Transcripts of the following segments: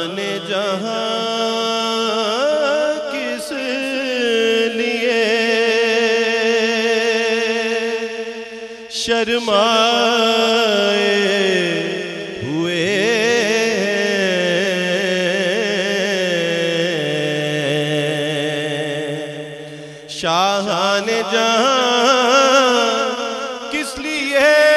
نے جہاں کس لیے شرمائے ہوئے شاہان جہاں کس لیے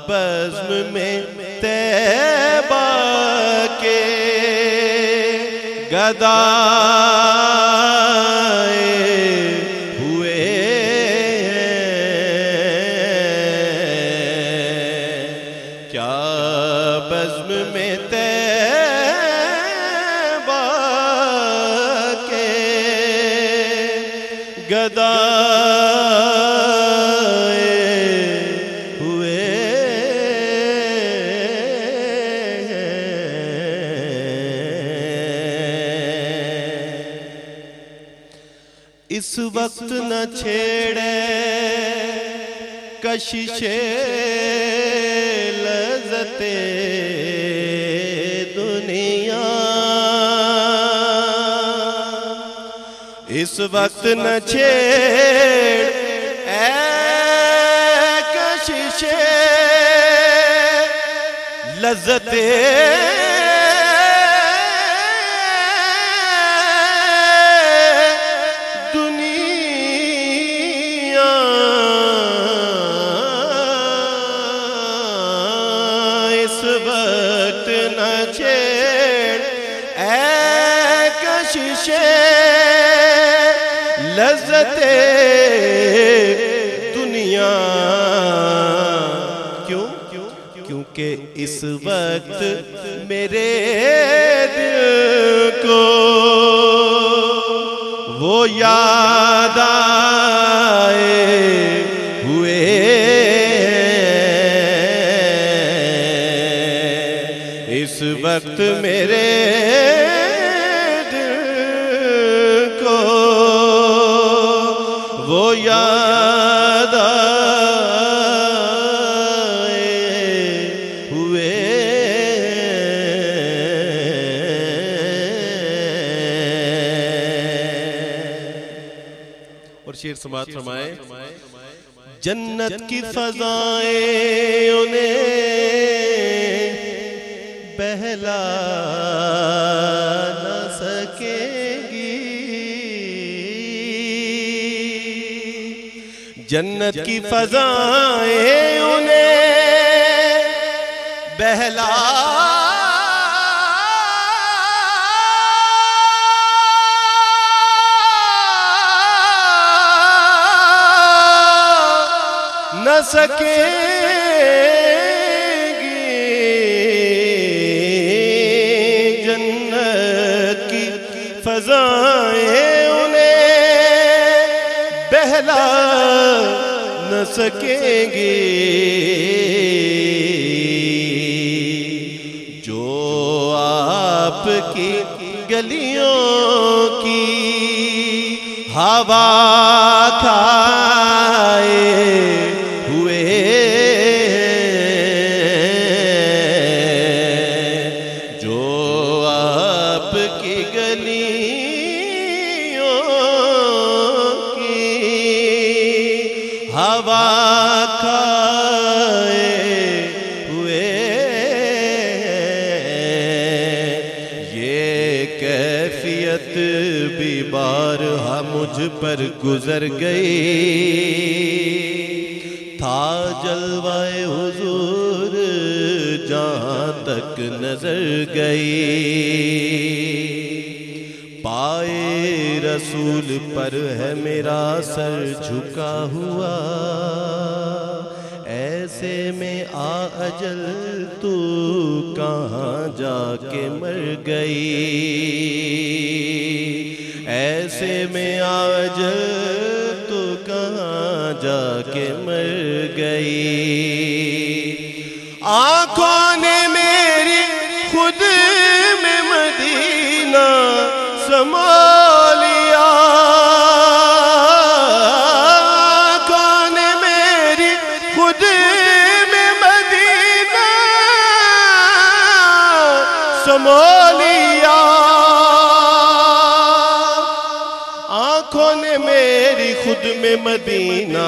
بزم میں طیبہ کے گدائے ہوئے کیا بزم میں طیبہ کے گدائے اس وقت نہ چھیڑے کشش لذت دنیا اس وقت نہ چھیڑ اے کشش لذت وقت نہ چھیڑ اے کشش لذت دنیا کیوں؟ کیونکہ اس وقت میرے دل کو وہ یاد آئے ہوئے اس وقت میرے دل کو وہ یاد آئے ہوئے اور شعر سماعت فرمائے جنت کی فضائیں انہیں بہلا نہ سکیں گی جنت کی فضائیں انہیں بہلا نہ سکیں فضائیں انہیں بہلا نہ سکیں گی جو آپ کی گلیوں کی ہوا کھائے ہوئے جو آپ کی گلیوں کی ہوا کھائے ہوئے یہ کیفیت بھی بارہا مجھ پر گزر گئی تھا جلوہ حضور جہاں تک نظر گئی پائے رسول پر ہے میرا سر جھکا ہوا ایسے میں اجل تو کہاں جا کے مر گئی ایسے میں آج تو کہاں جا کے مر گئی آنکھوں نے میری خود میں مدینہ سما لیا آنکھوں نے میری خود میں مدینہ سما لیا آنکھوں نے میری خود میں مدینہ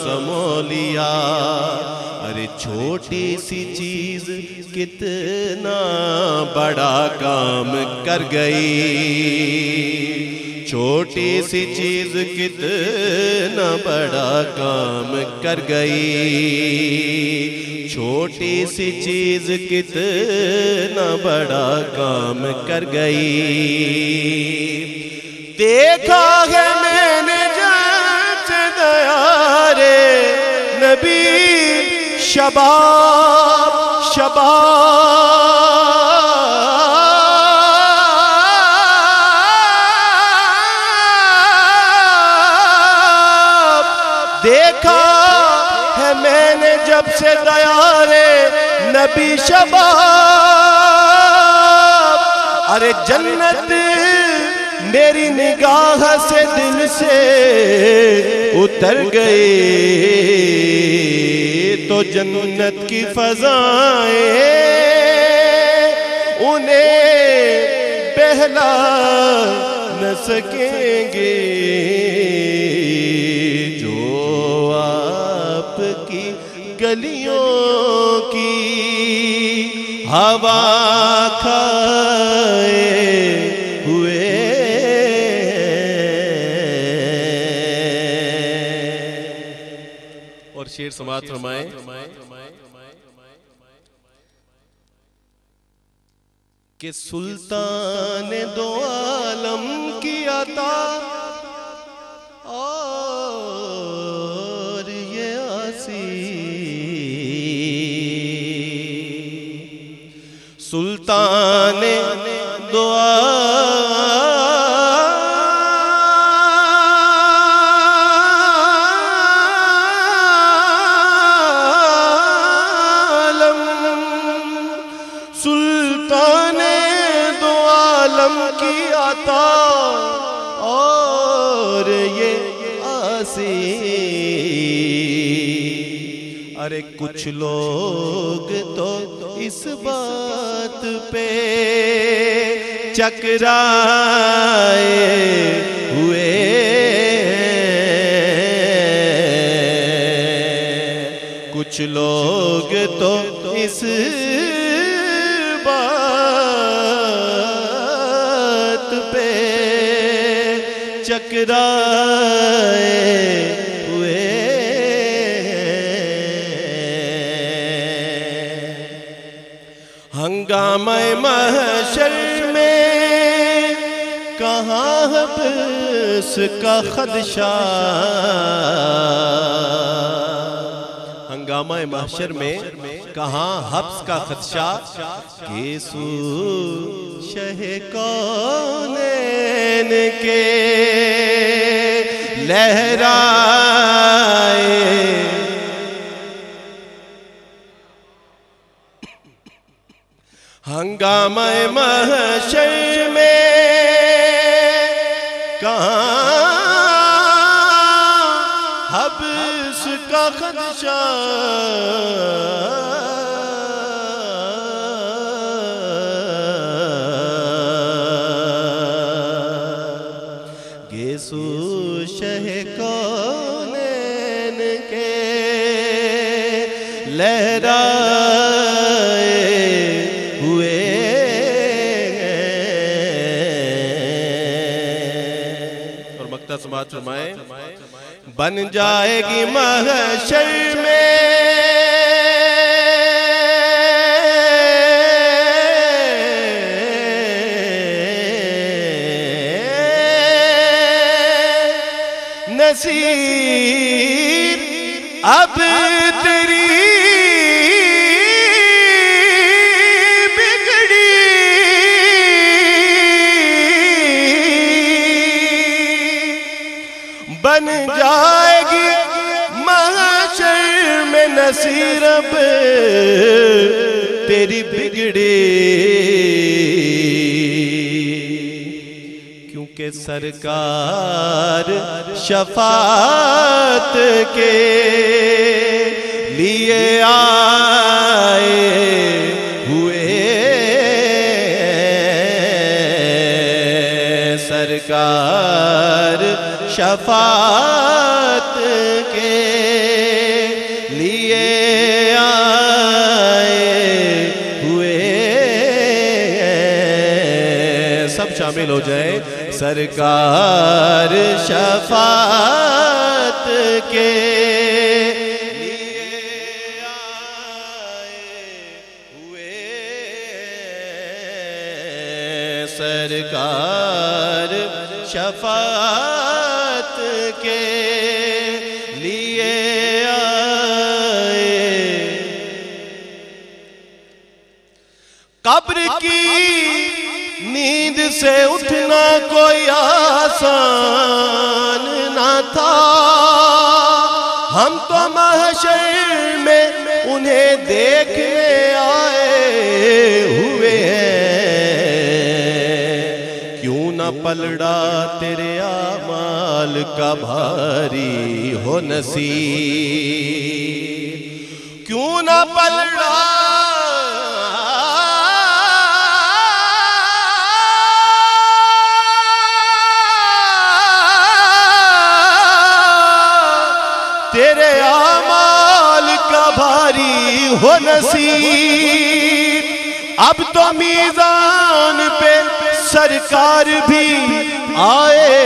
سما لیا ارے چھوٹی سی چیز کتنا بڑا کام کر گئی چھوٹی سی چیز کتنا بڑا کام کر گئی چھوٹی سی چیز کتنا بڑا کام کر گئی دیکھا ہے میں نے جب سے دیار نبی شباب دیکھا ہے میں نے جب سے دیار نبی شباب ارے جنت میری نگاہ سے دل سے اتر گئی تو جنت کی فضائیں انہیں بہلا نہ سکیں گے جو آپ کی گلیوں کی ہوا کھائے ہوئے اور شعر سماعت فرمائیں کہ سلطان دو عالم کی عطا اور یہ آسی سلطان دو اور یہ آسی ارے کچھ لوگ تو اس بات پہ چکرائے ہوئے کچھ لوگ تو اس چکرائے ہوئے ہنگامہ محشر میں کہاں حبس کا خدشہ ہنگامہ محشر میں کہاں حبس کا خدشہ گیسو شہ کونین کے لہرائے ہنگامہ محشر میں کہاں حبس کا خدشہ گیسو شہ کونین کے لہرائے ہوئے اور مقطع سماعت فرمائیں بن جائے گی محشر میں نصیب اب تیری بگڑی بن جائے گی محشر میں نصیرب تیری بگڑی، کیونکہ سرکار شفاعت کے لیے آئے ہوئے، سرکار شفاعت کے لیے آئے ہوئے، سب شامل ہو جائیں، سرکار شفاعت کے لیے آئے ہوئے، سرکار شفاعت کے لیے آئے۔ قبر کی نیند سے اٹھنا کوئی آسان نہ تھا، ہم تو محشر میں انہیں دیکھنے آئے ہوئے ہیں، کیوں نہ پلڑا تیرے اعمال کا بھاری ہو نصیب، کیوں نہ پلڑا تیرے اعمال کا بھاری ہو نصیب۔ اب تو میزان پہ سرکار بھی آئے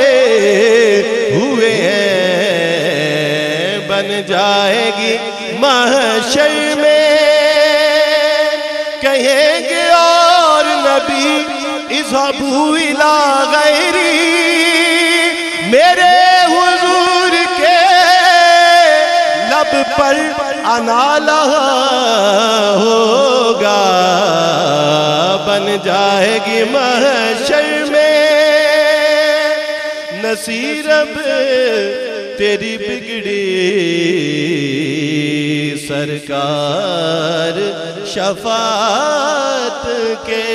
ہوئے ہیں، بن جائے گی محشر میں، کہیں گے اور نبی اذهبوا الی غیری، میرے حضور کے لب پر انا لہا ہوگا، بن جائے گی محشر میں نصیرب تیری بگڑی، سرکار شفاعت کے